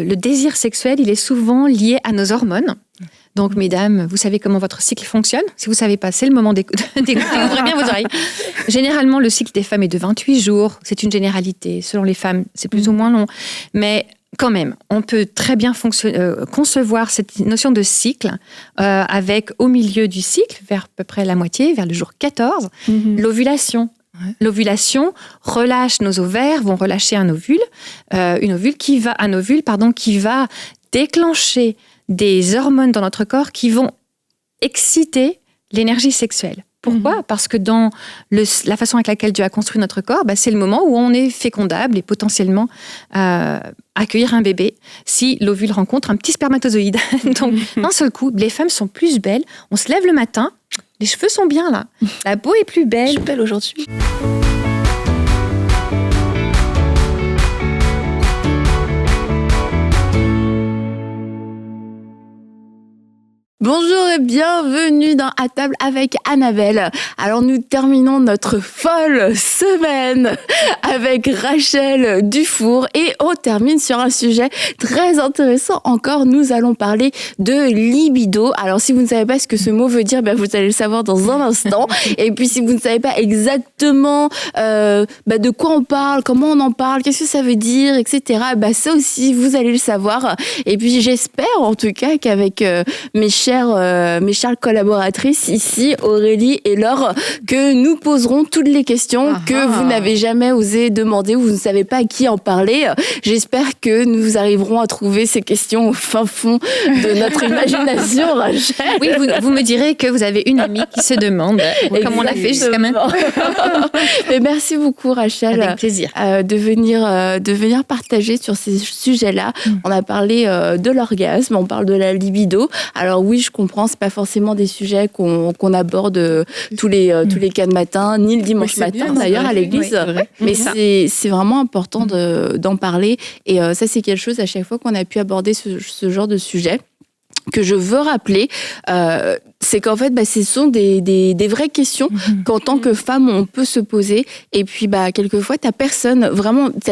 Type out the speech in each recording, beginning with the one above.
Le désir sexuel, il est souvent lié à nos hormones. Donc, mesdames, vous savez comment votre cycle fonctionne. Si vous ne savez pas, c'est le moment d'écouter. Ouvrez bien vos oreilles. Généralement, le cycle des femmes est de 28 jours. C'est une généralité. Selon les femmes, c'est plus ou moins long. Mais quand même, on peut très bien concevoir cette notion de cycle avec, au milieu du cycle, vers à peu près la moitié, vers le jour 14, l'ovulation. Ouais. L'ovulation relâche nos ovaires, vont relâcher un ovule qui va déclencher des hormones dans notre corps qui vont exciter l'énergie sexuelle. Pourquoi ? Parce que dans la façon avec laquelle Dieu a construit notre corps, c'est le moment où on est fécondable et potentiellement accueillir un bébé si l'ovule rencontre un petit spermatozoïde. Donc, d'un seul coup, les femmes sont plus belles. On se lève le matin, les cheveux sont bien là, la peau est plus belle. Je suis belle aujourd'hui. Bonjour et bienvenue dans À table avec Annabelle. Alors nous terminons notre folle semaine avec Rachel Dufour et on termine sur un sujet très intéressant encore. Nous allons parler de libido. Alors si vous ne savez pas ce que ce mot veut dire, vous allez le savoir dans un instant. Et puis si vous ne savez pas exactement de quoi on parle, comment on en parle, qu'est-ce que ça veut dire, etc. Ça aussi vous allez le savoir. Et puis j'espère en tout cas qu'avec mes chères collaboratrices ici, Aurélie et Laure, que nous poserons toutes les questions que vous n'avez jamais osé demander ou vous ne savez pas à qui en parler. J'espère que nous arriverons à trouver ces questions au fin fond de notre imagination, Rachel. Oui, vous me direz que vous avez une amie qui se demande, comme on l'a fait jusqu'à maintenant. Mais merci beaucoup, Rachel. Avec plaisir. De venir partager sur ces sujets-là. On a parlé de l'orgasme, on parle de la libido. Alors oui, je comprends, c'est pas forcément des sujets qu'on aborde tous les 4 matins, ni le dimanche matin d'ailleurs à l'église. Mais c'est vraiment important d'en parler. Et ça, c'est quelque chose à chaque fois qu'on a pu aborder ce genre de sujet que je veux rappeler, c'est qu'en fait, ce sont des vraies questions qu'en tant que femme, on peut se poser. Et puis, quelquefois, t'as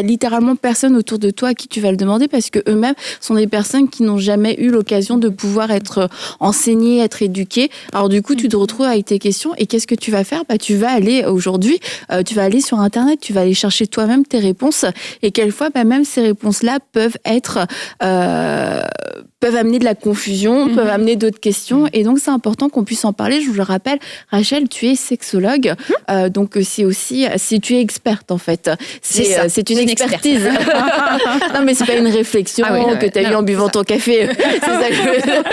littéralement personne autour de toi à qui tu vas le demander parce que eux-mêmes sont des personnes qui n'ont jamais eu l'occasion de pouvoir être enseignées, être éduquées. Alors, du coup, tu te retrouves avec tes questions et qu'est-ce que tu vas faire ? Tu vas aller aujourd'hui, tu vas aller sur Internet, tu vas aller chercher toi-même tes réponses et quelquefois, même ces réponses-là peuvent amener de la confusion, peuvent amener d'autres questions. Et donc, c'est important qu'on puisse en parler. Je vous le rappelle, Rachel, tu es sexologue. Donc, c'est aussi... Si tu es experte, en fait. C'est une expertise. Non, mais c'est pas une réflexion que tu as eue en buvant ton café. C'est ça que je veux dire.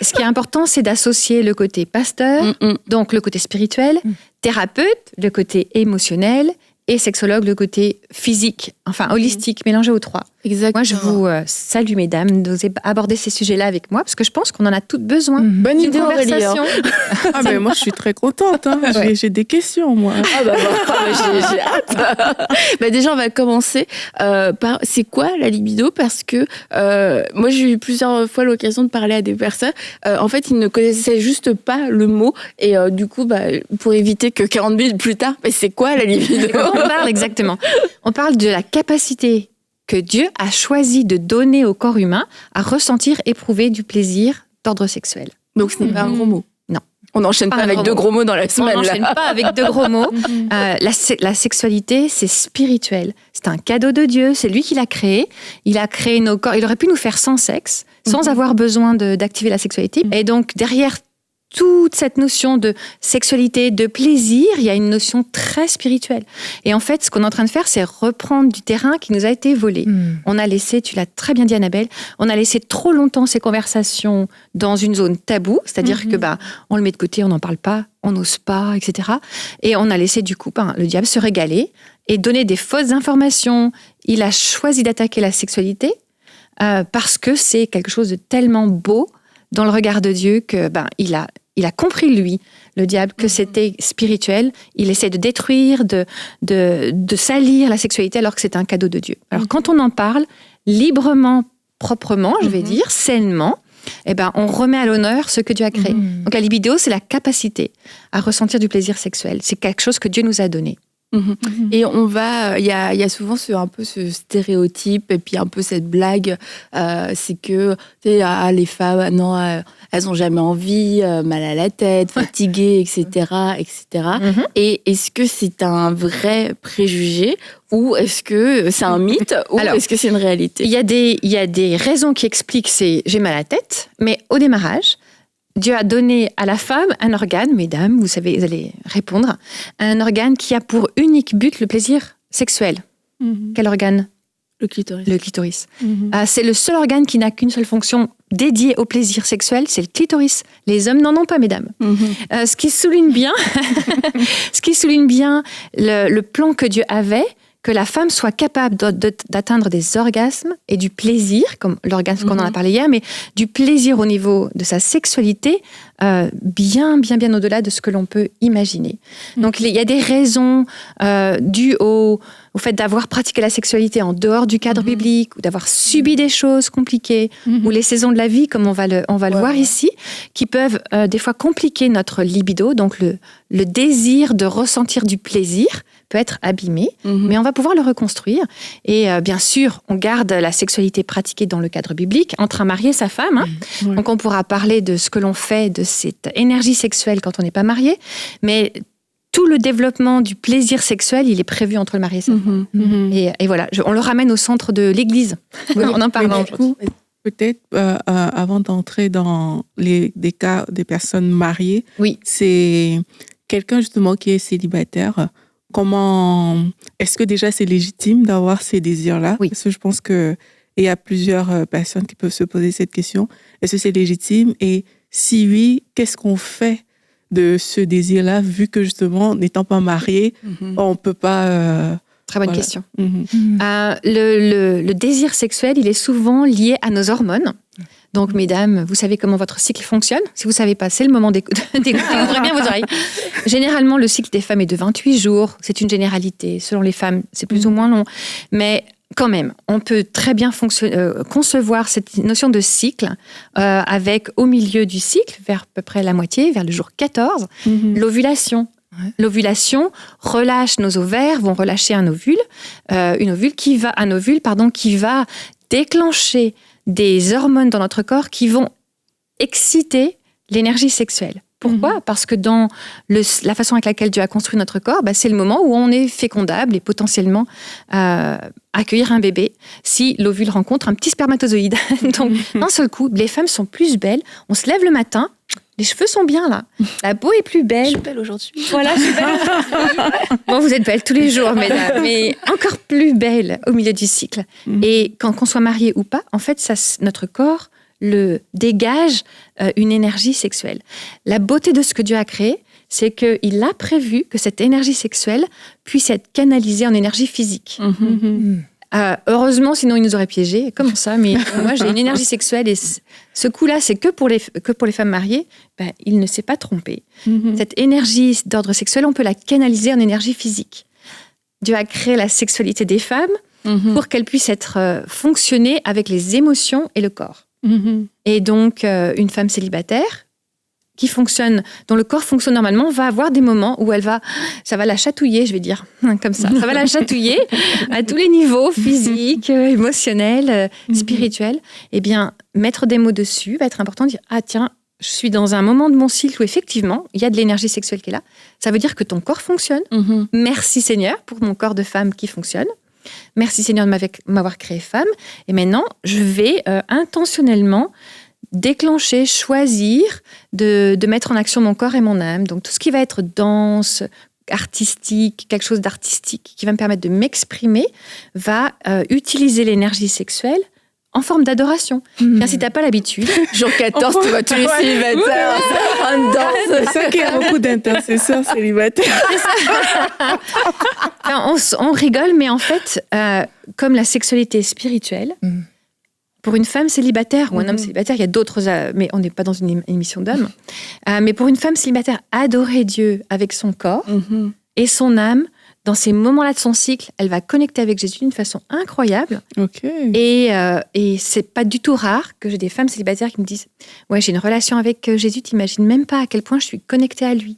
Ce qui est important, c'est d'associer le côté pasteur, donc le côté spirituel, thérapeute, le côté émotionnel, et sexologue, le côté physique, holistique, mélangé aux trois. Exactement. Moi, je vous salue, mesdames, d'oser aborder ces sujets-là avec moi, parce que je pense qu'on en a toutes besoin. Bonne idée, Aurélie. Mais moi, je suis très contente. J'ai des questions, moi. J'ai hâte. Déjà, on va commencer par c'est quoi la libido ? Parce que moi, j'ai eu plusieurs fois l'occasion de parler à des personnes. En fait, ils ne connaissaient juste pas le mot. Et du coup, pour éviter que 40 minutes plus tard, c'est quoi la libido ? On parle de la capacité que Dieu a choisi de donner au corps humain à ressentir, éprouver du plaisir d'ordre sexuel. Donc ce n'est pas un gros mot. Non. On n'enchaîne pas avec 2 gros mots dans la semaine. On n'enchaîne pas avec 2 gros mots. La sexualité, c'est spirituel. C'est un cadeau de Dieu. C'est lui qui l'a créé. Il a créé nos corps. Il aurait pu nous faire sans sexe, sans avoir besoin d'activer la sexualité. Et donc, derrière toute cette notion de sexualité, de plaisir, il y a une notion très spirituelle. Et en fait, ce qu'on est en train de faire, c'est reprendre du terrain qui nous a été volé. On a laissé, tu l'as très bien dit Annabelle, on a laissé trop longtemps ces conversations dans une zone taboue, c'est-à-dire que on le met de côté, on n'en parle pas, on n'ose pas, etc. Et on a laissé du coup le diable se régaler et donner des fausses informations. Il a choisi d'attaquer la sexualité parce que c'est quelque chose de tellement beau dans le regard de Dieu que il a compris, lui, le diable, que c'était spirituel. Il essaie de détruire, de salir la sexualité alors que c'est un cadeau de Dieu. Alors, quand on en parle librement, proprement, je vais dire, sainement, on remet à l'honneur ce que Dieu a créé. Donc, la libido, c'est la capacité à ressentir du plaisir sexuel. C'est quelque chose que Dieu nous a donné. Et il y a souvent un peu ce stéréotype et puis un peu cette blague, c'est que les femmes, non, elles ont jamais envie, mal à la tête, fatiguées, etc., etc. Et est-ce que c'est un vrai préjugé ou est-ce que c'est un mythe ou est-ce que c'est une réalité? Il y a des raisons qui expliquent j'ai mal à la tête, mais au démarrage, Dieu a donné à la femme un organe, mesdames, vous savez, vous allez répondre, un organe qui a pour unique but le plaisir sexuel. Quel organe? Le clitoris. Le clitoris. C'est le seul organe qui n'a qu'une seule fonction dédiée au plaisir sexuel, c'est le clitoris. Les hommes n'en ont pas, mesdames. Ce qui souligne bien, le plan que Dieu avait, que la femme soit capable d'atteindre des orgasmes et du plaisir, comme l'orgasme qu'on en a parlé hier, mais du plaisir au niveau de sa sexualité, bien au-delà de ce que l'on peut imaginer. Donc il y a des raisons dues au fait d'avoir pratiqué la sexualité en dehors du cadre biblique, ou d'avoir subi des choses compliquées, ou les saisons de la vie, comme on va le voir ici, qui peuvent des fois compliquer notre libido, donc le désir de ressentir du plaisir peut être abîmé, mais on va pouvoir le reconstruire. Et bien sûr, on garde la sexualité pratiquée dans le cadre biblique, entre un mari et sa femme. Donc on pourra parler de ce que l'on fait, de cette énergie sexuelle quand on n'est pas marié, mais tout le développement du plaisir sexuel, il est prévu entre le mari et sa femme. Et voilà, on le ramène au centre de l'Église, en en parlant. Du coup, peut-être, avant d'entrer dans des cas des personnes mariées, c'est quelqu'un justement qui est célibataire. Est-ce que déjà c'est légitime d'avoir ces désirs-là? Parce que je pense qu'il y a plusieurs personnes qui peuvent se poser cette question. Est-ce que c'est légitime? Et si oui, qu'est-ce qu'on fait de ce désir-là, vu que justement, n'étant pas marié, on ne peut pas... Très bonne question. Le désir sexuel, il est souvent lié à nos hormones. Donc, mesdames, vous savez comment votre cycle fonctionne. Si vous ne savez pas, c'est le moment d'écouter. Ouvrez bien vos oreilles. Généralement, le cycle des femmes est de 28 jours. C'est une généralité. Selon les femmes, c'est plus ou moins long. Mais quand même, on peut très bien concevoir cette notion de cycle avec, au milieu du cycle, vers à peu près la moitié, vers le jour 14, l'ovulation. L'ovulation relâche nos ovaires, vont relâcher un ovule qui va déclencher des hormones dans notre corps qui vont exciter l'énergie sexuelle. Pourquoi ? Parce que dans la façon avec laquelle Dieu a construit notre corps, c'est le moment où on est fécondable et potentiellement accueillir un bébé si l'ovule rencontre un petit spermatozoïde. Donc, d'un seul coup, les femmes sont plus belles. On se lève le matin, les cheveux sont bien là, la peau est plus belle. Je suis belle aujourd'hui. Voilà, je suis belle aujourd'hui. Bon, vous êtes belle tous les jours, mesdames, mais encore plus belle au milieu du cycle. Et quand qu'on soit marié ou pas, en fait, notre corps le dégage une énergie sexuelle. La beauté de ce que Dieu a créé, c'est qu'il a prévu que cette énergie sexuelle puisse être canalisée en énergie physique. Heureusement, sinon il nous aurait piégés. Comment ça? Mais moi, j'ai une énergie sexuelle et ce coup-là, c'est que pour les femmes mariées. Il ne s'est pas trompé. Cette énergie d'ordre sexuel, on peut la canaliser en énergie physique. Dieu a créé la sexualité des femmes pour qu'elle puisse être fonctionner avec les émotions et le corps. Et donc, une femme célibataire dont le corps fonctionne normalement, va avoir des moments où ça va la chatouiller, je vais dire, comme ça. Ça va la chatouiller à tous les niveaux, physiques, émotionnels, spirituels. Eh bien, mettre des mots dessus va être important de dire, ah tiens, je suis dans un moment de mon cycle où effectivement, il y a de l'énergie sexuelle qui est là. Ça veut dire que ton corps fonctionne. Merci Seigneur pour mon corps de femme qui fonctionne. Merci Seigneur de m'avoir créée femme. Et maintenant, je vais intentionnellement déclencher, choisir de mettre en action mon corps et mon âme. Donc tout ce qui va être danse, artistique, quelque chose d'artistique qui va me permettre de m'exprimer, va utiliser l'énergie sexuelle en forme d'adoration. Car si tu n'as pas l'habitude... Jour 14, tu vois tous les célibataires en danse. C'est ça qu'il y a beaucoup d'intercesseurs célibataires. On rigole, mais en fait, comme la sexualité est spirituelle, pour une femme célibataire ou un homme célibataire, il y a d'autres... mais on n'est pas dans une émission d'hommes. Mais pour une femme célibataire, adorer Dieu avec son corps et son âme dans ces moments-là de son cycle, elle va connecter avec Jésus d'une façon incroyable. Okay. Et c'est pas du tout rare que j'ai des femmes célibataires qui me disent « Ouais, j'ai une relation avec Jésus, t'imagines même pas à quel point je suis connectée à lui.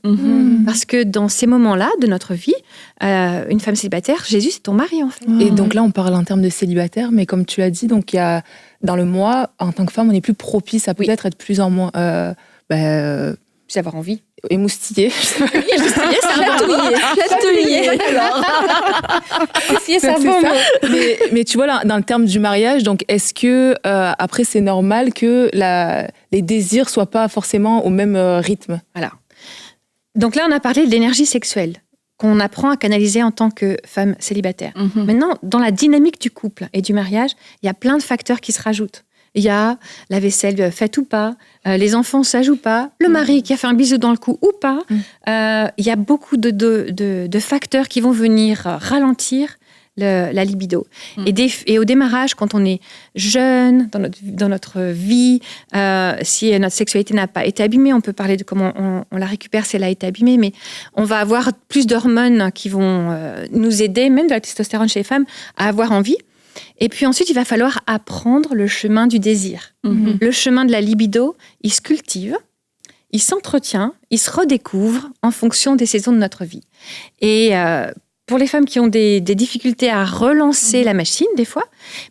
Parce que dans ces moments-là de notre vie, une femme célibataire, Jésus, c'est ton mari, en fait. Et donc là, on parle en termes de célibataire, mais comme tu as dit, donc il y a, dans le mois, en tant que femme, on est plus propice à peut-être être plus en moins... Puis avoir envie. Émoustillée. Émoustillée, c'est chatouillée. C'est un bon mot. Mais tu vois, là, dans le terme du mariage, donc est-ce que, après, c'est normal que les désirs soient pas forcément au même rythme? Voilà. Donc là, on a parlé de l'énergie sexuelle qu'on apprend à canaliser en tant que femme célibataire. Maintenant, dans la dynamique du couple et du mariage, il y a plein de facteurs qui se rajoutent. Il y a la vaisselle faite ou pas, les enfants sages ou pas, le mari qui a fait un bisou dans le cou ou pas. Il y a beaucoup de facteurs qui vont venir ralentir la libido. Et au démarrage, quand on est jeune dans notre vie, si notre sexualité n'a pas été abîmée, on peut parler de comment on la récupère si elle a été abîmée, mais on va avoir plus d'hormones qui vont nous aider, même de la testostérone chez les femmes, à avoir envie. Et puis ensuite, il va falloir apprendre le chemin du désir. Le chemin de la libido, il se cultive, il s'entretient, il se redécouvre en fonction des saisons de notre vie. Et pour les femmes qui ont des difficultés à relancer la machine, des fois,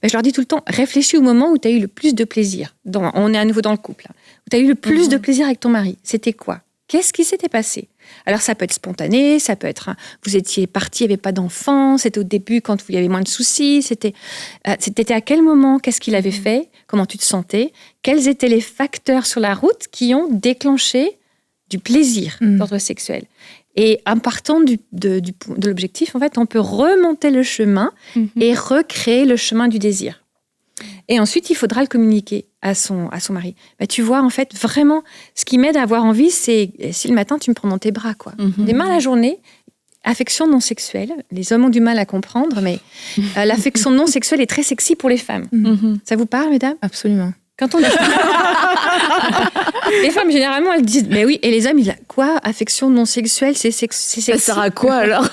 je leur dis tout le temps, réfléchis au moment où tu as eu le plus de plaisir. On est à nouveau dans le couple. Où tu as eu le plus de plaisir avec ton mari. C'était quoi ? Qu'est-ce qui s'était passé ? Alors, ça peut être spontané, ça peut être... Vous étiez partis, il n'y avait pas d'enfant, c'était au début quand il y avait moins de soucis, c'était à quel moment, qu'est-ce qu'il avait fait, comment tu te sentais, quels étaient les facteurs sur la route qui ont déclenché du plaisir d'ordre sexuel. Et en partant de l'objectif, en fait, on peut remonter le chemin et recréer le chemin du désir. Et ensuite, il faudra le communiquer à son mari. Tu vois, en fait, vraiment, ce qui m'aide à avoir envie, c'est si le matin, tu me prends dans tes bras, quoi. Demain, la journée, affection non sexuelle. Les hommes ont du mal à comprendre, mais l'affection non sexuelle est très sexy pour les femmes. Ça vous parle, mesdames ? Absolument. Quand on les femmes, généralement, elles disent « Mais oui », et les hommes, ils disent « Quoi ? Affection non sexuelle, c'est sexy. » Ça sert à quoi, alors ?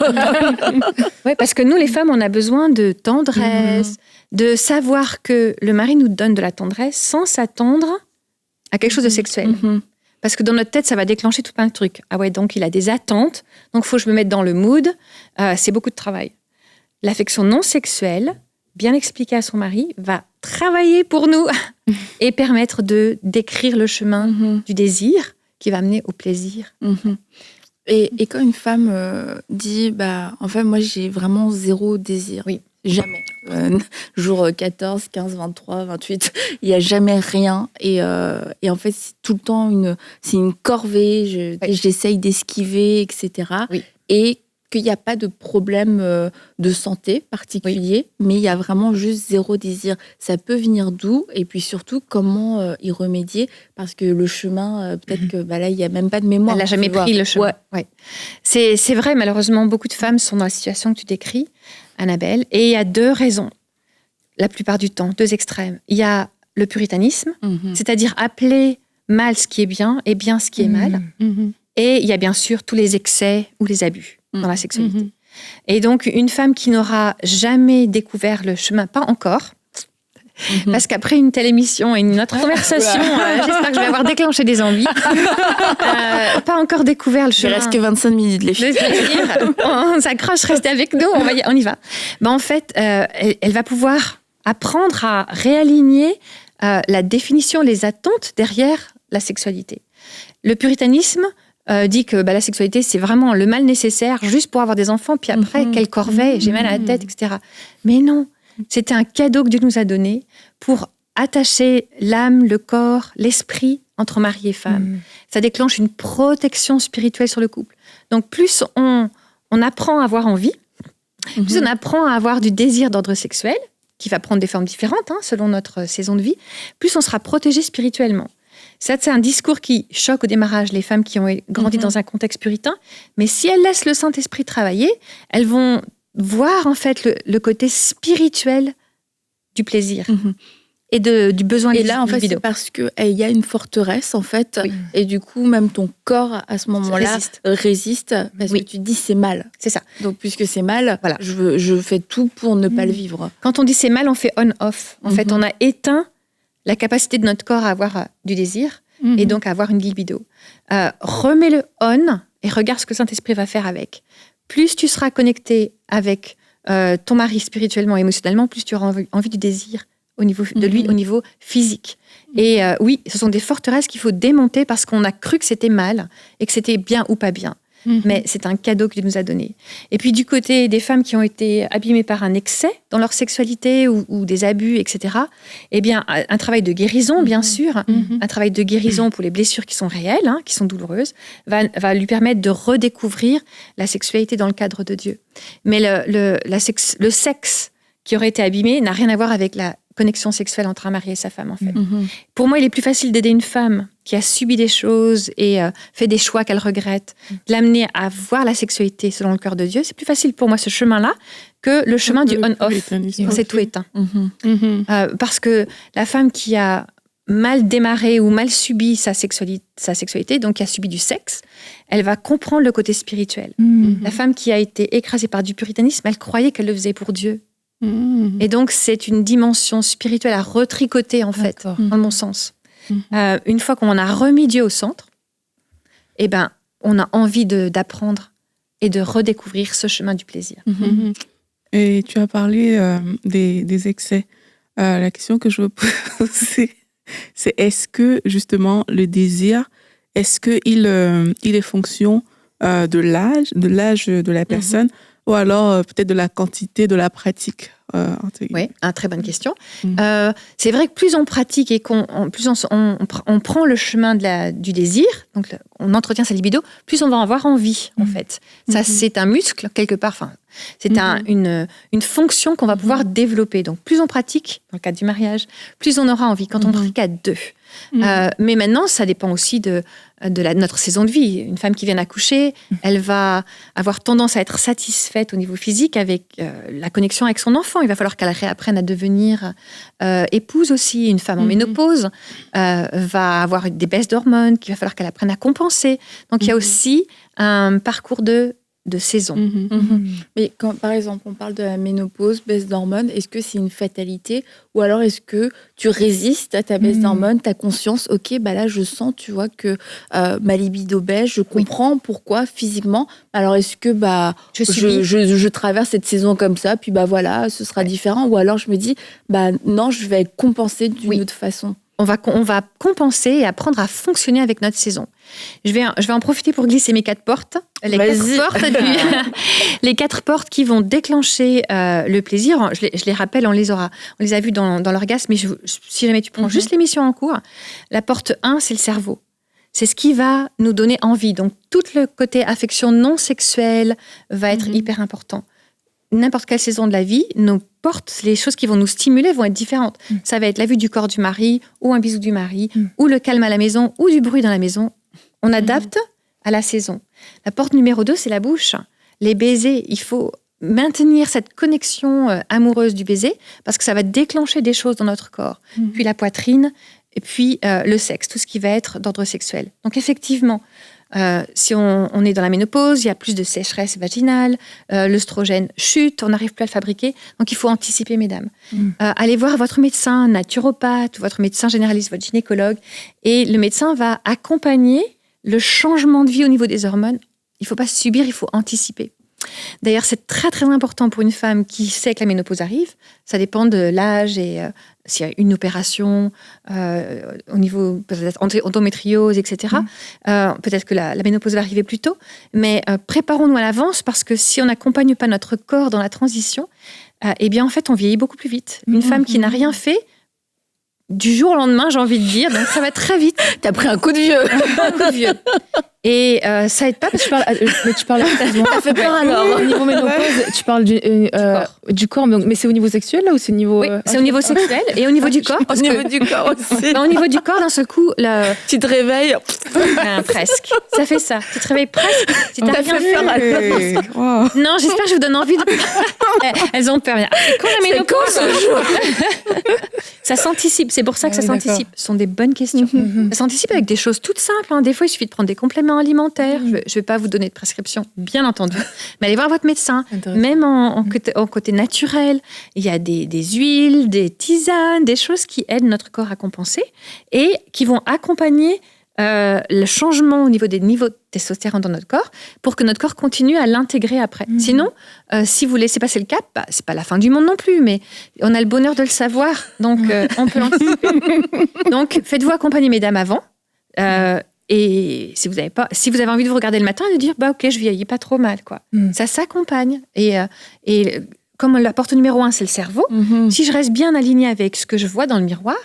Ouais, parce que nous, les femmes, on a besoin de tendresse, de savoir que le mari nous donne de la tendresse sans s'attendre à quelque chose de sexuel. Parce que dans notre tête, ça va déclencher tout plein de trucs. Ah ouais, donc il a des attentes, donc il faut que je me mette dans le mood. C'est beaucoup de travail. L'affection non sexuelle, bien expliquée à son mari, va travailler pour nous et permettre de décrire le chemin du désir qui va amener au plaisir. Et quand une femme dit, en fait, moi, j'ai vraiment zéro désir. Oui. Jamais. Jour 14, 15, 23, 28, il n'y a jamais rien. Et en fait, c'est tout le temps c'est une corvée. J'essaye d'esquiver, etc. Oui. Et qu'il n'y a pas de problème de santé particulier, mais il y a vraiment juste zéro désir. Ça peut venir d'où ? Et puis surtout, comment y remédier ? Parce que le chemin, peut-être que là, il n'y a même pas de mémoire. Elle n'a jamais pris le chemin. Ouais. C'est vrai, malheureusement, beaucoup de femmes sont dans la situation que tu décris, Annabelle, et il y a deux raisons, la plupart du temps, deux extrêmes. Il y a le puritanisme, c'est-à-dire appeler mal ce qui est bien et bien ce qui est mal. Et il y a bien sûr tous les excès ou les abus dans la sexualité. Et donc, une femme qui n'aura jamais découvert le chemin, pas encore, parce qu'après une telle émission et une autre conversation, j'espère que je vais avoir déclenché des envies, pas encore découvert le chemin. Il reste que 25 minutes, les filles. On s'accroche, restez avec nous, on y va. En fait, elle va pouvoir apprendre à réaligner la définition, les attentes derrière la sexualité. Le puritanisme dit que la sexualité, c'est vraiment le mal nécessaire juste pour avoir des enfants, puis après, quelle corvée, j'ai mal à la tête, etc. Mais non, c'était un cadeau que Dieu nous a donné pour attacher l'âme, le corps, l'esprit entre mari et femme. Ça déclenche une protection spirituelle sur le couple. Donc, plus on apprend à avoir envie, plus on apprend à avoir du désir d'ordre sexuel, qui va prendre des formes différentes selon notre saison de vie, plus on sera protégé spirituellement. Ça, c'est un discours qui choque au démarrage les femmes qui ont grandi dans un contexte puritain. Mais si elles laissent le Saint-Esprit travailler, elles vont voir en fait le côté spirituel du plaisir. et du besoin. Et là, en fait, c'est parce qu'il y a une forteresse, en fait, et du coup, même ton corps, à ce moment-là, résiste parce que tu te dis c'est mal. C'est ça. Donc, puisque c'est mal, je fais tout pour ne pas le vivre. Quand on dit c'est mal, on fait on-off. En fait, on a éteint la capacité de notre corps à avoir du désir et donc à avoir une libido. Remets-le on et regarde ce que le Saint-Esprit va faire avec. Plus tu seras connecté avec ton mari spirituellement, émotionnellement, plus tu auras envie du désir au niveau de lui, au niveau physique. Et oui, ce sont des forteresses qu'il faut démonter parce qu'on a cru que c'était mal et que c'était bien ou pas bien. Mais c'est un cadeau qu'il nous a donné. Et puis du côté des femmes qui ont été abîmées par un excès dans leur sexualité ou des abus, etc., eh bien, un travail de guérison, bien sûr, un travail de guérison pour les blessures qui sont réelles, qui sont douloureuses, va lui permettre de redécouvrir la sexualité dans le cadre de Dieu. Mais le sexe qui aurait été abîmé n'a rien à voir avec la connexion sexuelle entre un mari et sa femme, en fait. Pour moi, il est plus facile d'aider une femme qui a subi des choses et fait des choix qu'elle regrette, de l'amener à voir la sexualité selon le cœur de Dieu. C'est plus facile pour moi, ce chemin-là, que le chemin du on-off, quand c'est tout éteint. Parce que la femme qui a mal démarré ou mal subi sa sexualité, donc qui a subi du sexe, elle va comprendre le côté spirituel. La femme qui a été écrasée par du puritanisme, elle croyait qu'elle le faisait pour Dieu. Et donc, c'est une dimension spirituelle à retricoter, en fait, dans mon sens. Une fois qu'on a remis Dieu au centre, eh ben, on a envie d'apprendre et de redécouvrir ce chemin du plaisir. Et tu as parlé des excès. La question que je veux poser, c'est est-ce que, justement, le désir, est-ce qu'il est fonction de l'âge de la personne ou alors peut-être de la quantité de la pratique? Oui, très bonne question. C'est vrai que plus on pratique et plus on prend le chemin du désir, donc on entretient sa libido, plus on va en avoir envie, en fait. Ça, c'est un muscle, quelque part. Enfin, c'est une fonction qu'on va pouvoir développer. Donc, plus on pratique, dans le cadre du mariage, plus on aura envie. Quand on pratique à deux. Mais maintenant, ça dépend aussi de notre saison de vie. Une femme qui vient d'accoucher, elle va avoir tendance à être satisfaite au niveau physique avec la connexion avec son enfant. Il va falloir qu'elle réapprenne à devenir épouse aussi. Une femme en ménopause va avoir des baisses d'hormones qu'il va falloir qu'elle apprenne à compenser. Donc, il y a aussi un parcours de saison. Mais quand, par exemple, on parle de la ménopause, baisse d'hormones, est-ce que c'est une fatalité ou alors est-ce que tu résistes à ta baisse d'hormones, ta conscience, ok, bah là je sens, tu vois, que ma libido baisse, je comprends pourquoi physiquement, alors est-ce que je traverse cette saison comme ça, puis bah voilà, ce sera différent, ou alors je me dis, bah non, je vais compenser d'une autre façon. On va compenser et apprendre à fonctionner avec notre saison. Je vais en profiter pour glisser mes 4 portes. Les 4 portes qui vont déclencher le plaisir. Je les rappelle, on les a vus dans l'orgasme, mais si jamais tu prends juste l'émission en cours, la porte 1, c'est le cerveau. C'est ce qui va nous donner envie. Donc, tout le côté affection non sexuelle va être hyper important. N'importe quelle saison de la vie, nos portes, les choses qui vont nous stimuler vont être différentes. Ça va être la vue du corps du mari, ou un bisou du mari, ou le calme à la maison, ou du bruit dans la maison. On adapte à la saison. La porte numéro 2, c'est la bouche. Les baisers, il faut maintenir cette connexion amoureuse du baiser, parce que ça va déclencher des choses dans notre corps. Puis la poitrine, et puis le sexe, tout ce qui va être d'ordre sexuel. Donc effectivement, si on est dans la ménopause, il y a plus de sécheresse vaginale, l'œstrogène chute, on n'arrive plus à le fabriquer. Donc, il faut anticiper, mesdames. Allez voir votre médecin naturopathe ou votre médecin généraliste, votre gynécologue. Et le médecin va accompagner le changement de vie au niveau des hormones. Il ne faut pas subir, il faut anticiper. D'ailleurs, c'est très, très important pour une femme qui sait que la ménopause arrive. Ça dépend de l'âge et s'il y a une opération au niveau peut-être endométriose, etc. Peut-être que la ménopause va arriver plus tôt. Mais préparons-nous à l'avance parce que si on n'accompagne pas notre corps dans la transition, eh bien, en fait, on vieillit beaucoup plus vite. Une femme qui n'a rien fait, du jour au lendemain, j'ai envie de dire, donc ça va très vite. T'as pris un coup de vieux. Un coup de vieux. Et ça aide pas parce que tu parles ça fait peur alors. Au niveau ménopause, tu parles du corps, mais c'est au niveau sexuel là ou c'est au niveau... Oui, c'est au niveau sexuel et au niveau du corps. Au niveau du corps aussi. Au niveau du corps, d'un seul coup, tu te réveilles. Presque. Ça fait ça. Tu te réveilles presque. Si t'as rien fait. Wow. Non, j'espère que je vous donne envie de... Elles ont peur. Quand la ménopause, ça s'anticipe. C'est pour ça que ça s'anticipe. Ce sont des bonnes questions. Ça s'anticipe avec des choses toutes simples. Des fois, il suffit de prendre des compléments alimentaires. Je ne vais pas vous donner de prescription, bien entendu. Mais allez voir votre médecin. Même en côté naturel, il y a des huiles, des tisanes, des choses qui aident notre corps à compenser et qui vont accompagner le changement au niveau des niveaux de testostérone dans notre corps pour que notre corps continue à l'intégrer après. Sinon, si vous laissez passer le cap, c'est pas la fin du monde non plus, mais on a le bonheur de le savoir, donc on peut l'anticiper. Donc, faites-vous accompagner, mesdames, avant. Et si vous avez envie de vous regarder le matin et de dire, ok, je vieillis pas trop mal, quoi. Ça s'accompagne. Et comme la porte numéro 1, c'est le cerveau, si je reste bien alignée avec ce que je vois dans le miroir,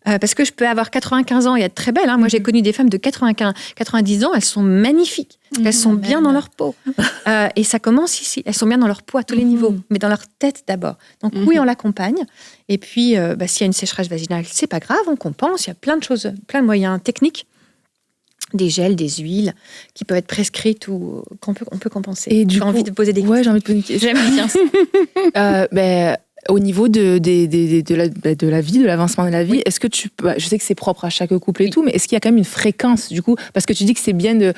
parce que je peux avoir 95 ans et être très belle. Moi, j'ai connu des femmes de 90 ans, elles sont magnifiques. Elles sont bien dans leur peau. Et ça commence ici. Elles sont bien dans leur peau à tous les niveaux, mais dans leur tête d'abord. Donc oui, on l'accompagne. Et puis, s'il y a une sécheresse vaginale, c'est pas grave, on compense. Il y a plein de choses, plein de moyens techniques. Des gels, des huiles qui peuvent être prescrites ou qu'on peut compenser. Et j'ai envie de poser des questions. Ouais, j'ai envie de poser des questions. J'aime bien ça. Au niveau de la vie, de l'avancement de la vie, est-ce que je sais que c'est propre à chaque couple et tout, mais est-ce qu'il y a quand même une fréquence du coup, parce que tu dis que c'est bien de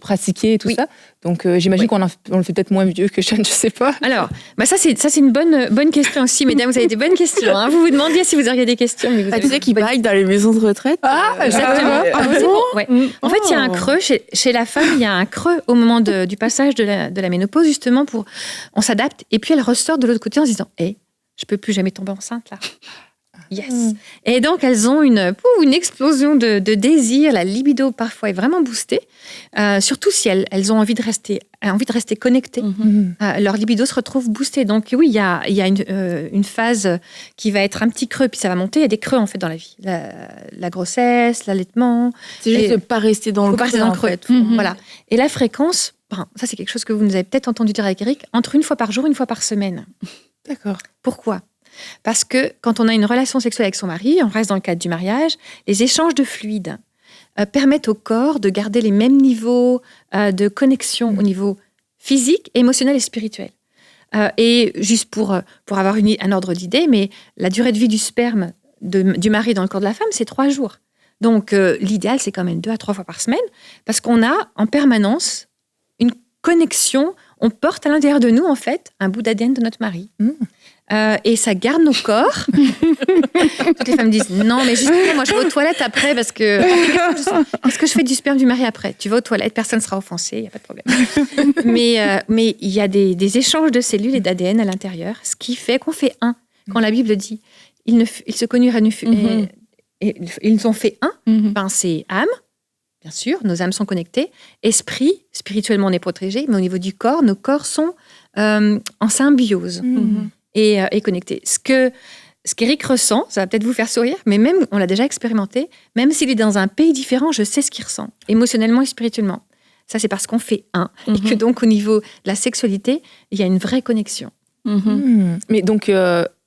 pratiquer et tout ça. Donc j'imagine qu'on le fait peut-être moins vieux que jeune, je sais pas. Alors, ça c'est une bonne question aussi, mesdames. Vous avez des bonnes questions. Vous vous demandiez si vous auriez des questions, mais vous avez tu sais qu'ils baillent dans les maisons de retraite. Exactement. C'est bon. Ouais. En fait, il y a un creux chez la femme. Il y a un creux au moment du passage de la ménopause, justement on s'adapte et puis elle ressort de l'autre côté en se disant, je peux plus jamais tomber enceinte là. Yes. Et donc, elles ont une explosion de désir. La libido, parfois, est vraiment boostée. Surtout si elles ont envie de rester connectées. Leur libido se retrouve boostée. Donc, oui, il y a une phase qui va être un petit creux, puis ça va monter. Il y a des creux, en fait, dans la vie. La grossesse, l'allaitement. C'est juste de ne pas rester dans le creux. Voilà. Et la fréquence, ça, c'est quelque chose que vous nous avez peut-être entendu dire avec Eric, entre une fois par jour, une fois par semaine. D'accord. Pourquoi ? Parce que quand on a une relation sexuelle avec son mari, on reste dans le cadre du mariage, les échanges de fluides permettent au corps de garder les mêmes niveaux de connexion au niveau physique, émotionnel et spirituel. Et juste pour avoir un ordre d'idée, mais la durée de vie du sperme du mari dans le corps de la femme, c'est 3 jours. Donc l'idéal, c'est quand même 2 à 3 fois par semaine, parce qu'on a en permanence une connexion. On porte à l'intérieur de nous, en fait, un bout d'ADN de notre mari. Et ça garde nos corps. Toutes les femmes disent, non, mais justement, moi, je vais aux toilettes après parce que... Qu'est-ce que je fais du sperme du mari après ? Tu vas aux toilettes, personne ne sera offensé, il n'y a pas de problème. Mais il y a des échanges de cellules et d'ADN à l'intérieur, ce qui fait qu'on fait un. Quand la Bible dit, ils se connurent et ils ont fait un, c'est âme. Bien sûr, nos âmes sont connectées. Esprit, spirituellement, on est protégé, mais au niveau du corps, nos corps sont en symbiose et connectés. Ce qu'Éric ressent, ça va peut-être vous faire sourire, mais même, on l'a déjà expérimenté, même s'il est dans un pays différent, je sais ce qu'il ressent, émotionnellement et spirituellement. Ça, c'est parce qu'on fait un. Et que donc, au niveau de la sexualité, il y a une vraie connexion. Mais donc...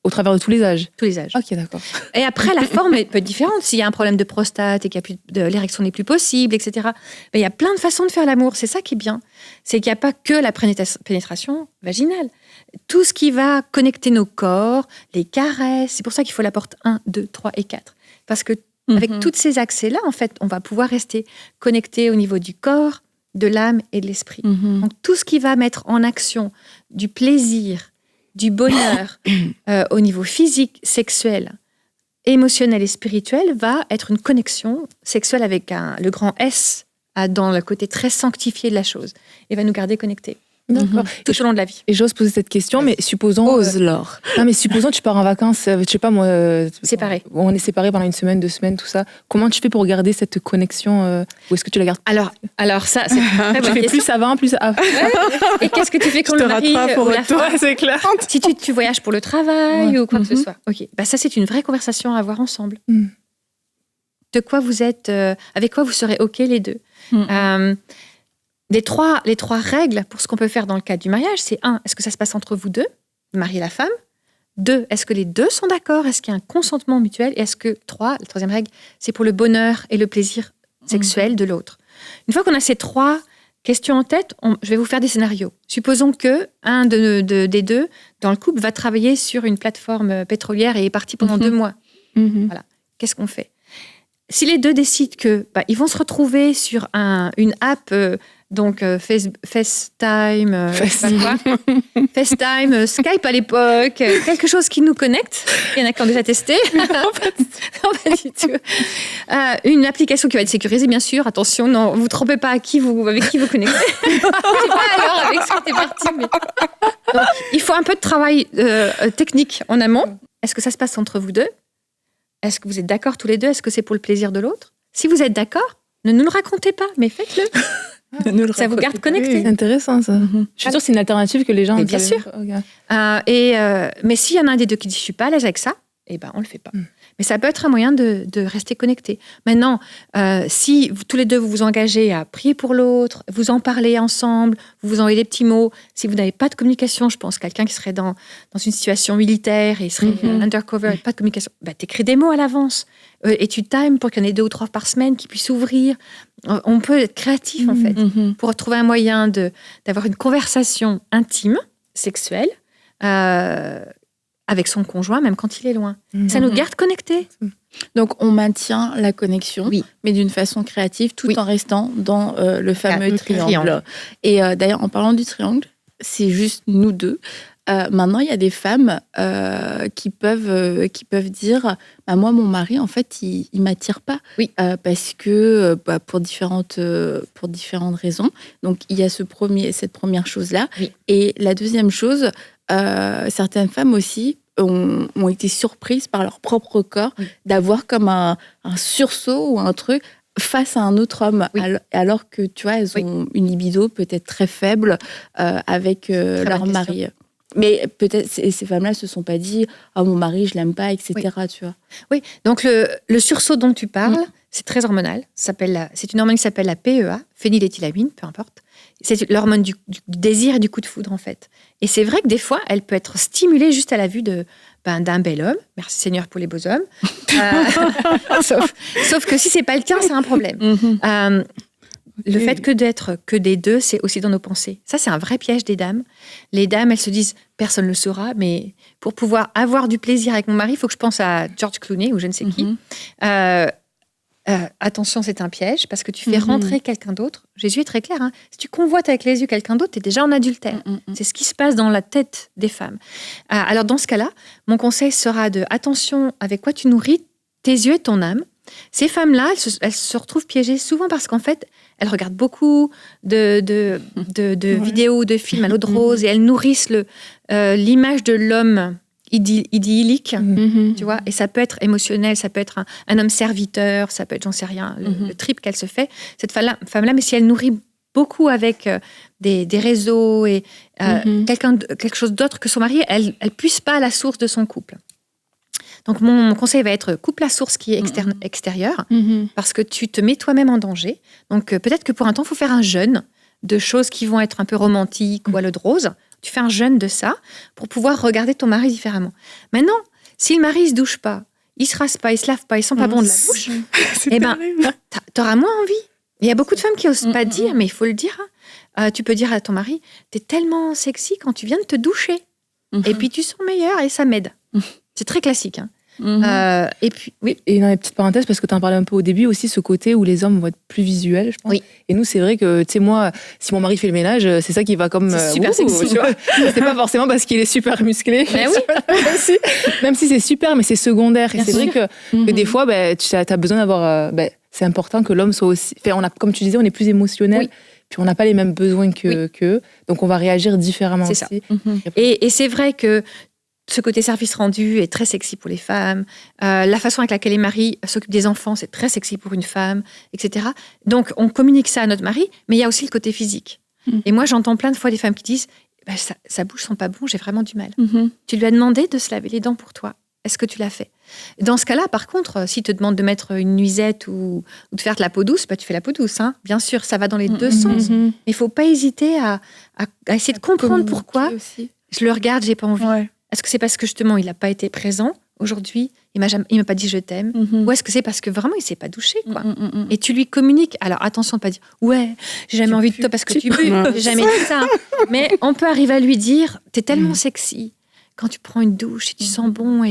au travers de tous les âges. Tous les âges. Ok, d'accord. Et après, la forme peut être différente. S'il y a un problème de prostate et l'érection n'est plus possible, etc. Il y a plein de façons de faire l'amour. C'est ça qui est bien. C'est qu'il n'y a pas que la pénétration vaginale. Tout ce qui va connecter nos corps, les caresses, c'est pour ça qu'il faut la porte 1, 2, 3 et 4. Parce que avec tous ces accès-là, en fait, on va pouvoir rester connecté au niveau du corps, de l'âme et de l'esprit. Donc, tout ce qui va mettre en action du plaisir, du bonheur au niveau physique, sexuel, émotionnel et spirituel va être une connexion sexuelle avec le grand S dans le côté très sanctifié de la chose et va nous garder connectés. D'accord. Tout au long de la vie. Et j'ose poser cette question, mais supposons... Ose, Laure. Non, mais supposons tu pars en vacances, je sais pas moi... Séparés. On est séparés pendant 1 semaine, 2 semaines, tout ça. Comment tu fais pour garder cette connexion ou est-ce que tu la gardes? Alors ça, c'est très bonne tu fais plus avant, plus avant. Et qu'est-ce que tu fais quand le mari ou la femme, c'est clair. Si tu voyages pour le travail ou quoi que ce soit. Ok. Ça, c'est une vraie conversation à avoir ensemble. de quoi vous êtes, avec quoi vous serez OK les deux. Les trois règles pour ce qu'on peut faire dans le cadre du mariage, c'est 1, est-ce que ça se passe entre vous deux, le mari et la femme? 2, est-ce que les deux sont d'accord? Est-ce qu'il y a un consentement mutuel? Et est-ce que 3, la troisième règle, c'est pour le bonheur et le plaisir sexuel de l'autre? Une fois qu'on a ces 3 questions en tête, je vais vous faire des scénarios. Supposons que un des deux dans le couple va travailler sur une plateforme pétrolière et est parti pendant 2 mois. Voilà. Qu'est-ce qu'on fait? Si les deux décident que ils vont se retrouver sur une app, FaceTime, FaceTime, Skype à l'époque, quelque chose qui nous connecte. Il y en a qui ont déjà testé. Non, pas du tout. Une application qui va être sécurisée, bien sûr. Attention, non, vous ne trompez pas avec qui vous connectez. Je ne sais pas alors avec ce qui était parti. Mais... Donc, il faut un peu de travail technique en amont. Est-ce que ça se passe entre vous deux? Est-ce que vous êtes d'accord tous les deux? Est-ce que c'est pour le plaisir de l'autre? Si vous êtes d'accord, ne nous le racontez pas, mais faites-le. Ça vous garde connecté. C'est intéressant, ça. Je suis sûre que c'est une alternative que les gens... Mais bien sûr. Mais s'il y en a un des deux qui dit « je suis pas à l'aise avec ça », on le fait pas. Mais ça peut être un moyen de rester connecté. Maintenant, si tous les deux vous vous engagez à prier pour l'autre, vous en parlez ensemble, vous vous envoyez des petits mots. Si vous n'avez pas de communication, je pense quelqu'un qui serait dans une situation militaire et serait undercover, pas de communication, t'écris des mots à l'avance et tu times pour qu'il y en ait 2 ou 3 par semaine qui puissent s'ouvrir. On peut être créatif en fait pour trouver un moyen d'avoir une conversation intime, sexuelle. Avec son conjoint, même quand il est loin. Ça nous garde connectés. Donc, on maintient la connexion, mais d'une façon créative, tout en restant dans le fameux triangle. Et d'ailleurs, en parlant du triangle, c'est juste nous deux. Maintenant, il y a des femmes qui peuvent dire moi, mon mari, en fait, il m'attire pas. Parce que, pour différentes raisons. Donc, il y a cette première chose-là. Et la deuxième chose, certaines femmes aussi ont été surprises par leur propre corps d'avoir comme un sursaut ou un truc face à un autre homme, alors que, tu vois, elles ont une libido peut-être très faible avec leur mari. Mais peut-être ces femmes-là ne se sont pas dit « Oh, mon mari, je l'aime pas, etc. » tu vois. Oui, donc le sursaut dont tu parles, c'est très hormonal. C'est une hormone qui s'appelle la PEA, phényléthylamine, peu importe. C'est l'hormone du désir et du coup de foudre, en fait. Et c'est vrai que des fois, elle peut être stimulée juste à la vue d'un bel homme. Merci Seigneur pour les beaux hommes. Sauf que si c'est pas le cas, c'est un problème. Le fait d'être que des deux, c'est aussi dans nos pensées. Ça, c'est un vrai piège des dames. Les dames, elles se disent, personne ne le saura, mais pour pouvoir avoir du plaisir avec mon mari, il faut que je pense à George Clooney ou je ne sais qui. Attention, c'est un piège parce que tu fais rentrer quelqu'un d'autre. Jésus est très clair. Si tu convoites avec les yeux quelqu'un d'autre, tu es déjà en adultère. C'est ce qui se passe dans la tête des femmes. Alors, dans ce cas-là, mon conseil sera attention avec quoi tu nourris tes yeux et ton âme. Ces femmes-là, elles se retrouvent piégées souvent parce qu'en fait, elles regardent beaucoup de vidéos, de films à l'eau de rose et elles nourrissent l'image de l'homme idyllique, tu vois, et ça peut être émotionnel, ça peut être un homme serviteur, ça peut être, j'en sais rien, le trip qu'elle se fait, cette femme-là, mais si elle nourrit beaucoup avec des réseaux et quelque chose d'autre que son mari, elle puise pas à la source de son couple. Donc, mon conseil va être coupe la source qui est extérieure parce que tu te mets toi-même en danger. Donc, peut-être que pour un temps, il faut faire un jeûne de choses qui vont être un peu romantiques ou à l'eau de rose. Tu fais un jeûne de ça pour pouvoir regarder ton mari différemment. Maintenant, si le mari ne se douche pas, il ne se rase pas, il ne se lave pas, il ne sent pas bon de la bouche, tu auras moins envie. Il y a beaucoup de femmes qui n'osent pas dire, mais il faut le dire. Tu peux dire à ton mari, tu es tellement sexy quand tu viens de te doucher. Et puis, tu sens meilleur et ça m'aide. C'est très classique. Et puis, Et dans les petites parenthèses, parce que tu en parlais un peu au début aussi, ce côté où les hommes vont être plus visuels, je pense. Et nous, c'est vrai que, tu sais, moi, si mon mari fait le ménage, c'est ça qui va comme... C'est super sexy. Tu vois. C'est pas forcément parce qu'il est super musclé. Même si c'est super, mais c'est secondaire. Et c'est vrai que des fois, tu as besoin d'avoir... c'est important que l'homme soit aussi... Enfin, comme tu disais, on est plus émotionnel. Puis on n'a pas les mêmes besoins qu'eux. Donc on va réagir différemment aussi. C'est ça. Et c'est vrai que ce côté service rendu est très sexy pour les femmes. La façon avec laquelle les maris s'occupent des enfants, c'est très sexy pour une femme, etc. Donc, on communique ça à notre mari, mais il y a aussi le côté physique. Et moi, j'entends plein de fois des femmes qui disent sa bouche sent pas bon, j'ai vraiment du mal. Tu lui as demandé de se laver les dents pour toi. Est-ce que tu l'as fait? Dans ce cas-là, par contre, s'il te demande de mettre une nuisette ou de faire de la peau douce, tu fais la peau douce. Hein. Bien sûr, ça va dans les deux sens. Mais il ne faut pas hésiter à essayer de comprendre pourquoi. Aussi. Je le regarde, j'ai pas envie. Ouais. Est-ce que c'est parce que justement, il n'a pas été présent aujourd'hui, il m'a pas dit je t'aime, ou est-ce que c'est parce que vraiment il s'est pas douché, quoi. Et tu lui communiques. Alors attention de pas dire ouais, j'ai jamais envie de toi parce que tu peux, j'ai jamais dit ça. Mais on peut arriver à lui dire t'es tellement sexy quand tu prends une douche et tu sens bon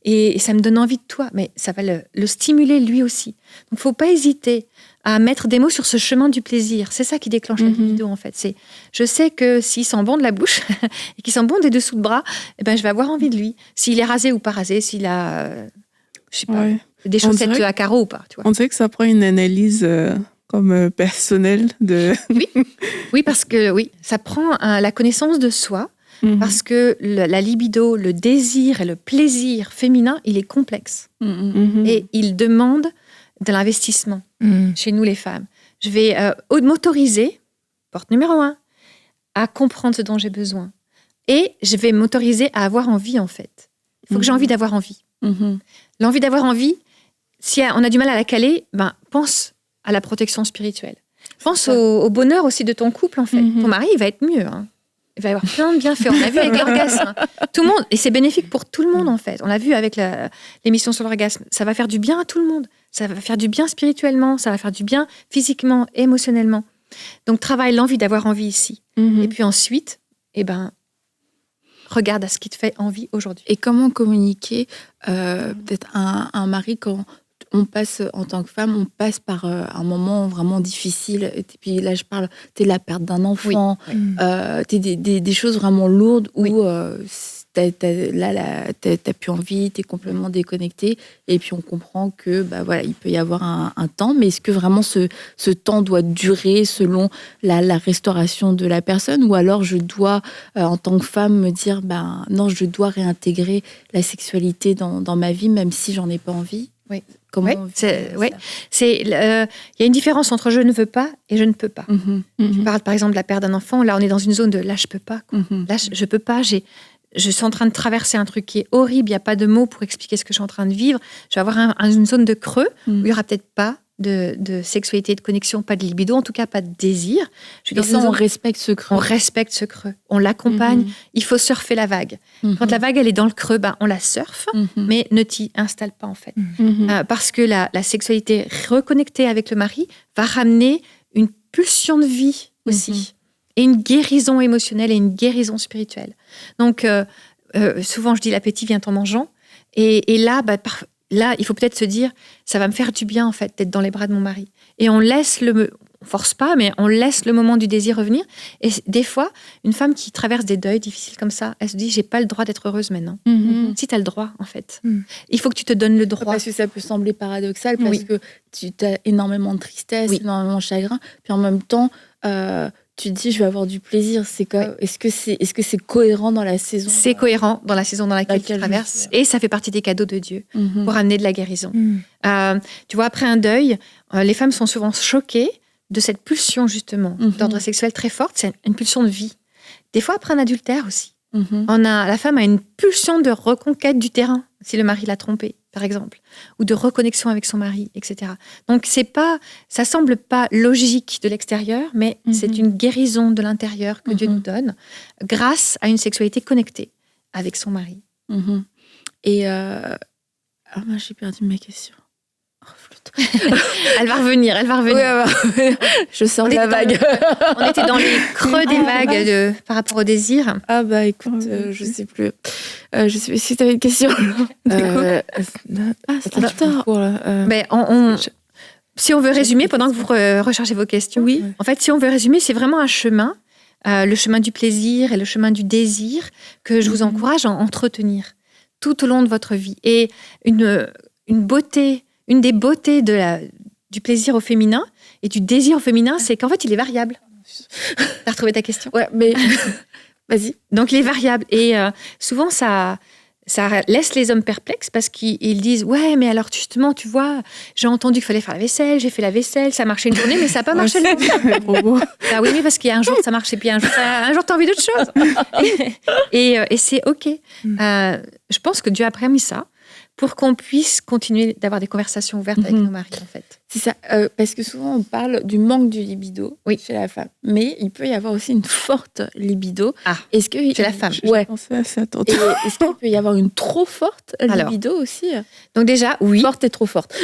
et ça me donne envie de toi. Mais ça va le stimuler lui aussi. Donc faut pas hésiter à mettre des mots sur ce chemin du plaisir. C'est ça qui déclenche la libido, en fait. C'est, je sais que s'il sent bon de la bouche et qu'il sent bon des dessous de bras, eh ben, je vais avoir envie de lui. S'il est rasé ou pas rasé, s'il a, je sais pas, des chaussettes à carreaux ou pas. Tu vois. On dirait que ça prend une analyse comme personnelle de... Oui, parce que ça prend la connaissance de soi, parce que la libido, le désir et le plaisir féminin, il est complexe. Et il demande de l'investissement chez nous les femmes. Je vais m'autoriser, porte numéro 1, à comprendre ce dont j'ai besoin. Et je vais m'autoriser à avoir envie, en fait. Il faut que j'ai envie d'avoir envie. L'envie d'avoir envie, si on a du mal à la caler, pense à la protection spirituelle. Pense au bonheur aussi de ton couple, en fait. Ton mari, il va être mieux, hein. Il va y avoir plein de bienfaits. On l'a vu avec l'orgasme. Tout le monde, et c'est bénéfique pour tout le monde, en fait. On l'a vu avec l'émission sur l'orgasme. Ça va faire du bien à tout le monde. Ça va faire du bien spirituellement, ça va faire du bien physiquement, émotionnellement. Donc, travaille l'envie d'avoir envie ici. Et puis ensuite, regarde à ce qui te fait envie aujourd'hui. Et comment communiquer peut-être un mari quand on passe, en tant que femme, on passe par un moment vraiment difficile. Et puis là, je parle, t'es la perte d'un enfant, t'es des choses vraiment lourdes où t'as plus envie, t'es complètement déconnecté. Et puis on comprend que il peut y avoir un temps, mais est-ce que vraiment ce temps doit durer selon la restauration de la personne, ou alors je dois, en tant que femme, me dire non, je dois réintégrer la sexualité dans ma vie, même si j'en ai pas envie? Oui. Il y a une différence entre je ne veux pas et je ne peux pas. Tu parles par exemple de la perte d'un enfant. Là, on est dans une zone de là, je peux pas. Là, je peux pas. Je suis en train de traverser un truc qui est horrible. Il n'y a pas de mots pour expliquer ce que je suis en train de vivre. Je vais avoir une zone de creux où il n'y aura peut-être pas de sexualité, de connexion, pas de libido, en tout cas pas de désir. On respecte ce creux. On respecte ce creux. On l'accompagne. Il faut surfer la vague. Quand la vague, elle est dans le creux, on la surfe, mais ne t'y installe pas, en fait. Parce que la sexualité reconnectée avec le mari va ramener une pulsion de vie aussi. Et une guérison émotionnelle et une guérison spirituelle. Donc, souvent, je dis l'appétit vient en mangeant. Et là, là, il faut peut-être se dire, ça va me faire du bien, en fait, d'être dans les bras de mon mari. Et on force pas, mais on laisse le moment du désir revenir. Et des fois, une femme qui traverse des deuils difficiles comme ça, elle se dit, j'ai pas le droit d'être heureuse maintenant. Si tu as le droit, en fait. Il faut que tu te donnes le droit. Parce que ça peut sembler paradoxal, parce que tu as énormément de tristesse, énormément de chagrin, puis en même temps, tu te dis, je vais avoir du plaisir. Est-ce que c'est cohérent dans la saison? C'est cohérent dans la saison dans laquelle tu traverses. Et ça fait partie des cadeaux de Dieu pour amener de la guérison. Tu vois, après un deuil, les femmes sont souvent choquées de cette pulsion, justement, d'ordre sexuel très forte. C'est une pulsion de vie. Des fois, après un adultère aussi. La femme a une pulsion de reconquête du terrain, si le mari l'a trompée, par exemple, ou de reconnexion avec son mari, etc. Donc, ça semble pas logique de l'extérieur, mais c'est une guérison de l'intérieur que Dieu nous donne grâce à une sexualité connectée avec son mari. Et j'ai perdu ma question. Elle va revenir. Oui, je sens la vague. On était dans les creux des vagues par rapport au désir. Écoute, je sais plus. Je sais plus si tu avais une question. C'est si on veut résumer, pendant que vous recherchez vos questions, en fait, si on veut résumer, c'est vraiment un chemin, le chemin du plaisir et le chemin du désir que je vous encourage à entretenir tout au long de votre vie. Et une des beautés du plaisir au féminin et du désir au féminin, c'est qu'en fait, il est variable. T'as retrouvé ta question? Ouais, mais vas-y. Donc, il est variable. Et souvent, ça laisse les hommes perplexes parce qu'ils disent « Ouais, mais alors justement, tu vois, j'ai entendu qu'il fallait faire la vaisselle, j'ai fait la vaisselle, ça marchait une journée, mais ça n'a pas marché le lendemain. » Ah oui, mais parce qu'il y a un jour, ça marche, et puis un jour, tu as envie d'autre chose. Et c'est OK. Je pense que Dieu a permis ça pour qu'on puisse continuer d'avoir des conversations ouvertes avec nos maris, en fait. C'est ça, parce que souvent on parle du manque du libido chez la femme, mais il peut y avoir aussi une forte libido. Est-ce que chez la femme, ouais. Est-ce qu'il peut y avoir une trop forte libido aussi? Donc déjà, oui. Forte et trop forte.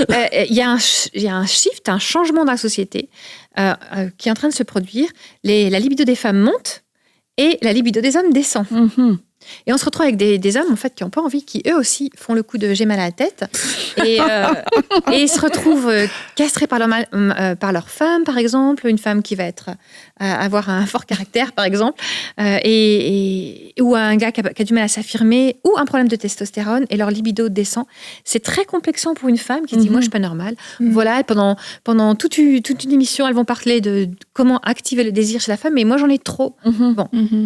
Il y a un shift, un changement dans la société qui est en train de se produire. La libido des femmes monte et la libido des hommes descend. Et on se retrouve avec des hommes en fait qui n'ont pas envie, qui eux aussi font le coup de j'ai mal à la tête et ils se retrouvent castrés par leur femme, par exemple, une femme qui va avoir un fort caractère, par exemple, ou un gars qui a du mal à s'affirmer, ou un problème de testostérone et leur libido descend. C'est très complexant pour une femme qui se dit moi je suis pas normale. Voilà, pendant toute une émission elles vont parler de comment activer le désir chez la femme, mais moi j'en ai trop.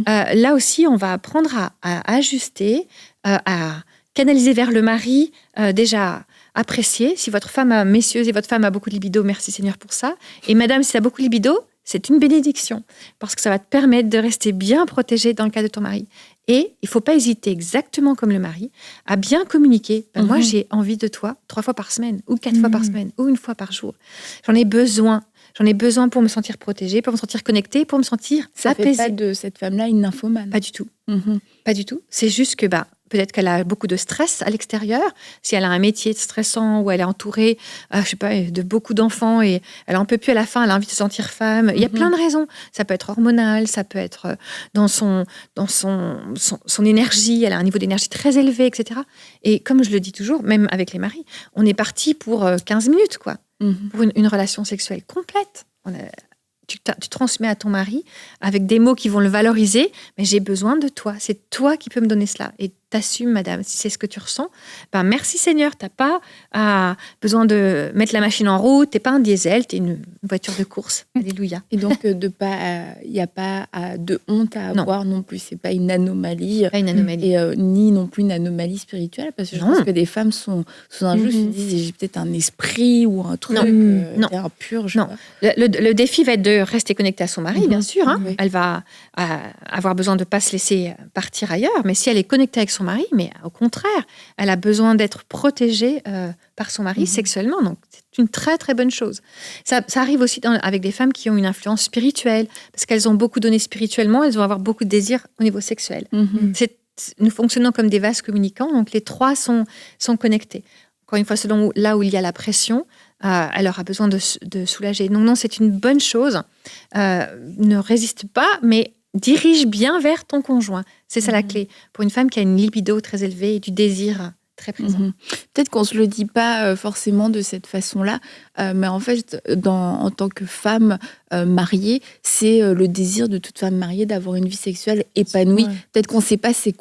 Là aussi on va apprendre à ajuster, à canaliser vers le mari, déjà apprécier. Si votre femme, messieurs, et votre femme a beaucoup de libido, merci Seigneur pour ça. Et madame, si tu as beaucoup de libido, c'est une bénédiction, parce que ça va te permettre de rester bien protégée dans le cas de ton mari. Et il ne faut pas hésiter, exactement comme le mari, à bien communiquer. Moi, j'ai envie de toi 3 fois par semaine, ou 4 fois par semaine, ou 1 fois par jour. J'en ai besoin. J'en ai besoin pour me sentir protégée, pour me sentir connectée, pour me sentir apaisée. Ça fait pas de cette femme-là une nymphomane. Pas du tout. Pas du tout. C'est juste que peut-être qu'elle a beaucoup de stress à l'extérieur. Si elle a un métier stressant ou elle est entourée, je sais pas, de beaucoup d'enfants et elle en peut plus à la fin, elle a envie de se sentir femme. Il y a plein de raisons. Ça peut être hormonal, ça peut être dans son énergie. Elle a un niveau d'énergie très élevé, etc. Et comme je le dis toujours, même avec les maris, on est parti pour 15 minutes, quoi. Pour une relation sexuelle complète. Tu transmets à ton mari avec des mots qui vont le valoriser, mais j'ai besoin de toi. C'est toi qui peux me donner cela. Et t'assumes, madame, si c'est ce que tu ressens. Merci Seigneur, t'as pas besoin de mettre la machine en route, t'es pas un diesel, t'es une voiture de course. Alléluia. Et donc, il n'y a pas de honte à avoir non plus. C'est pas une anomalie. Pas une anomalie. Et ni non plus une anomalie spirituelle, parce que je pense que des femmes sont sous un joug, se disent j'ai peut-être un esprit ou un truc impur. Non. Le défi va être de rester connectée à son mari, bien sûr. Oui. Elle va avoir besoin de ne pas se laisser partir ailleurs, mais si elle est connectée avec son mari, mais au contraire, elle a besoin d'être protégée par son mari sexuellement. Donc, c'est une très, très bonne chose. Ça arrive aussi avec des femmes qui ont une influence spirituelle, parce qu'elles ont beaucoup donné spirituellement, elles vont avoir beaucoup de désirs au niveau sexuel. Nous fonctionnons comme des vases communicants, donc les 3 sont connectés. Encore une fois, selon là où il y a la pression, elle aura besoin de soulager. Donc non, c'est une bonne chose. Ne résiste pas, mais dirige bien vers ton conjoint. C'est ça la clé. Pour une femme qui a une libido très élevée et du désir très présent. Peut-être qu'on ne se le dit pas forcément de cette façon-là, mais en fait, en tant que femme mariée, c'est le désir de toute femme mariée d'avoir une vie sexuelle épanouie. Ouais. Peut-être qu'on ne sait pas c'est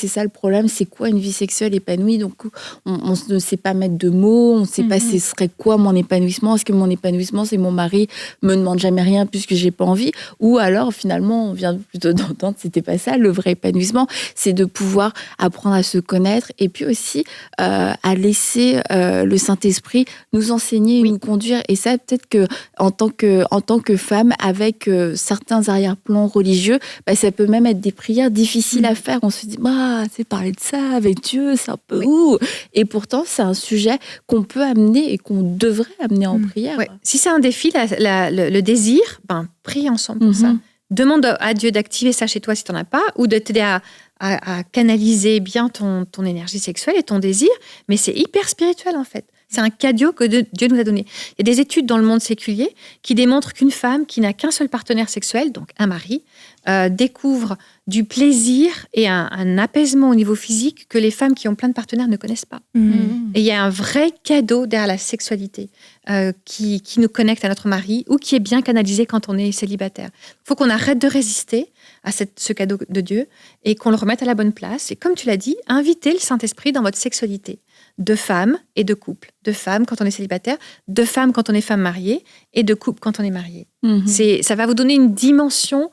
ça le problème, c'est quoi une vie sexuelle épanouie. Donc, on ne sait pas mettre de mots, on ne sait pas ce serait quoi mon épanouissement. Est-ce que mon épanouissement, c'est mon mari me demande jamais rien puisque j'ai pas envie? Ou alors, finalement, on vient plutôt d'entendre, c'était pas ça. Le vrai épanouissement, c'est de pouvoir apprendre à se connaître et puis aussi à laisser le Saint-Esprit nous enseigner et nous conduire. Et ça, peut-être que en tant que femme, avec certains arrière-plans religieux, ça peut même être des prières difficiles à faire. On se dit, c'est parler de ça avec Dieu, c'est un peu ouh. Et pourtant, c'est un sujet qu'on peut amener et qu'on devrait amener en prière. Ouais. Si c'est un défi, le désir, prie ensemble pour ça. Demande à Dieu d'activer ça chez toi si tu n'en as pas, ou de t'aider à canaliser bien ton énergie sexuelle et ton désir. Mais c'est hyper spirituel, en fait. C'est un cadeau que Dieu nous a donné. Il y a des études dans le monde séculier qui démontrent qu'une femme qui n'a qu'un seul partenaire sexuel, donc un mari, découvre du plaisir et un apaisement au niveau physique que les femmes qui ont plein de partenaires ne connaissent pas. Et il y a un vrai cadeau derrière la sexualité qui nous connecte à notre mari ou qui est bien canalisé quand on est célibataire. Il faut qu'on arrête de résister à ce cadeau de Dieu et qu'on le remette à la bonne place. Et comme tu l'as dit, invitez le Saint-Esprit dans votre sexualité. De femmes et de couples. De femmes quand on est célibataire, de femmes quand on est femme mariée et de couple quand on est marié. Ça va vous donner une dimension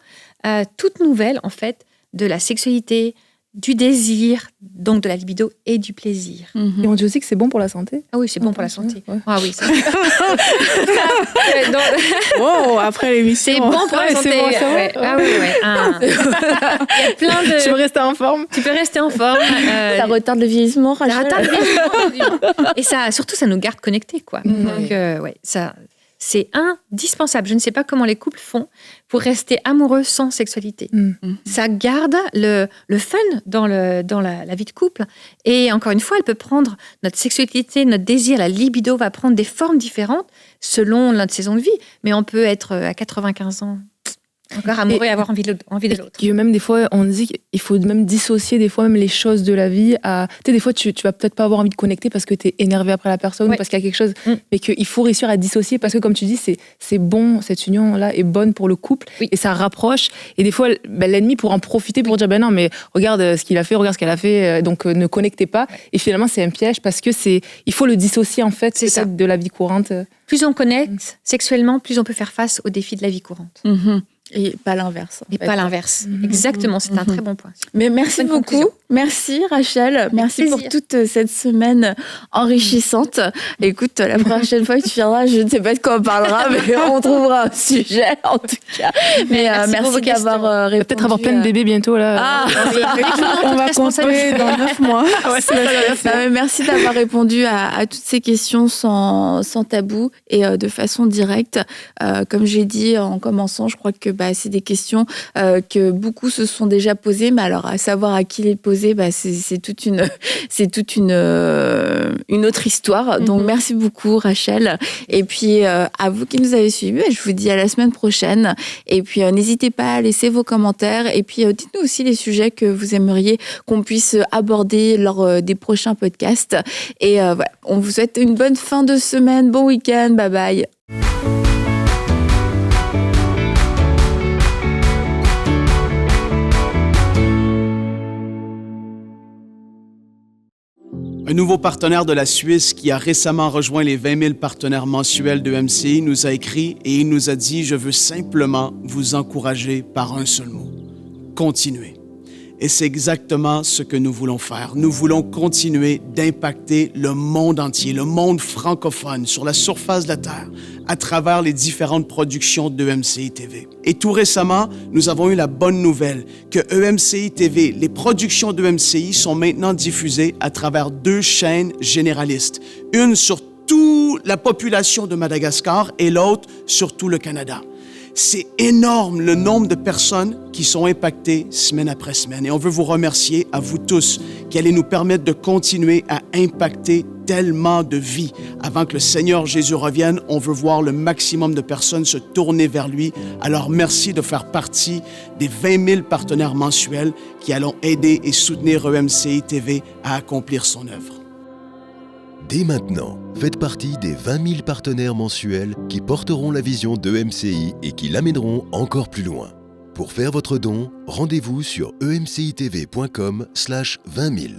toute nouvelle, en fait, de la sexualité, du désir, donc de la libido et du plaisir. Et on dit aussi que c'est bon pour la santé. Ah oui, c'est bon pour la santé. Ouais. Ah oui, c'est Wow, après l'émission. C'est bon pour la santé. C'est bon, ouais. Ah oui, ouais. Il y a plein de... Tu veux rester en forme? Tu peux rester en forme. Ça retarde le vieillissement, Rachel. Ça retarde le vieillissement. Et ça, surtout, ça nous garde connectés, quoi. Donc, ouais, ça... C'est indispensable. Je ne sais pas comment les couples font pour rester amoureux sans sexualité. Ça garde le fun dans la vie de couple. Et encore une fois, elle peut prendre notre sexualité, notre désir, la libido va prendre des formes différentes selon notre saison de vie. Mais on peut être à 95 ans encore amoureux et avoir envie de l'autre. Et même des fois, on dit qu'il faut même dissocier des fois même les choses de la vie. Tu sais, des fois, tu vas peut-être pas avoir envie de connecter parce que tu es énervé après la personne ou parce qu'il y a quelque chose. Mais qu'il faut réussir à dissocier parce que, comme tu dis, c'est bon, cette union-là est bonne pour le couple et ça rapproche. Et des fois, l'ennemi pourra en profiter pour dire, non, mais regarde ce qu'il a fait, regarde ce qu'elle a fait, donc ne connectez pas. Et finalement, c'est un piège parce que il faut le dissocier, en fait, de la vie courante. Plus on connecte sexuellement, plus on peut faire face aux défis de la vie courante. Et pas l'inverse. Pas l'inverse. Exactement, c'est un très bon point. Mais merci beaucoup. Conclusion. Merci Rachel. Merci pour toute cette semaine enrichissante. Écoute, la prochaine fois que tu viendras, je ne sais pas de quoi on parlera, mais on trouvera un sujet en tout cas. Mais merci d'avoir répondu. Peut-être avoir plein de bébés bientôt là. On va compter dans 9 mois. Merci d'avoir répondu à toutes ces questions sans tabou et de façon directe. Comme j'ai dit en commençant, je crois que c'est des questions que beaucoup se sont déjà posées, mais alors à savoir à qui les poser, c'est toute une autre histoire. Donc merci beaucoup Rachel. Et puis à vous qui nous avez suivis, je vous dis à la semaine prochaine. Et puis n'hésitez pas à laisser vos commentaires. Et puis dites-nous aussi les sujets que vous aimeriez qu'on puisse aborder lors des prochains podcasts. Et voilà, on vous souhaite une bonne fin de semaine, bon week-end, bye bye. Un nouveau partenaire de la Suisse qui a récemment rejoint les 20 000 partenaires mensuels de MCI nous a écrit et il nous a dit « Je veux simplement vous encourager par un seul mot. Continuez. » Et c'est exactement ce que nous voulons faire. Nous voulons continuer d'impacter le monde entier, le monde francophone sur la surface de la Terre, à travers les différentes productions d'EMCI TV. Et tout récemment, nous avons eu la bonne nouvelle que EMCI TV, les productions d'EMCI sont maintenant diffusées à travers 2 chaînes généralistes. Une sur toute la population de Madagascar et l'autre sur tout le Canada. C'est énorme le nombre de personnes qui sont impactées semaine après semaine. Et on veut vous remercier, à vous tous, qui allez nous permettre de continuer à impacter tellement de vies. Avant que le Seigneur Jésus revienne, on veut voir le maximum de personnes se tourner vers lui. Alors merci de faire partie des 20 000 partenaires mensuels qui allons aider et soutenir EMCI TV à accomplir son œuvre. Dès maintenant, faites partie des 20 000 partenaires mensuels qui porteront la vision d'EMCI et qui l'amèneront encore plus loin. Pour faire votre don, rendez-vous sur emcitv.com/20 000.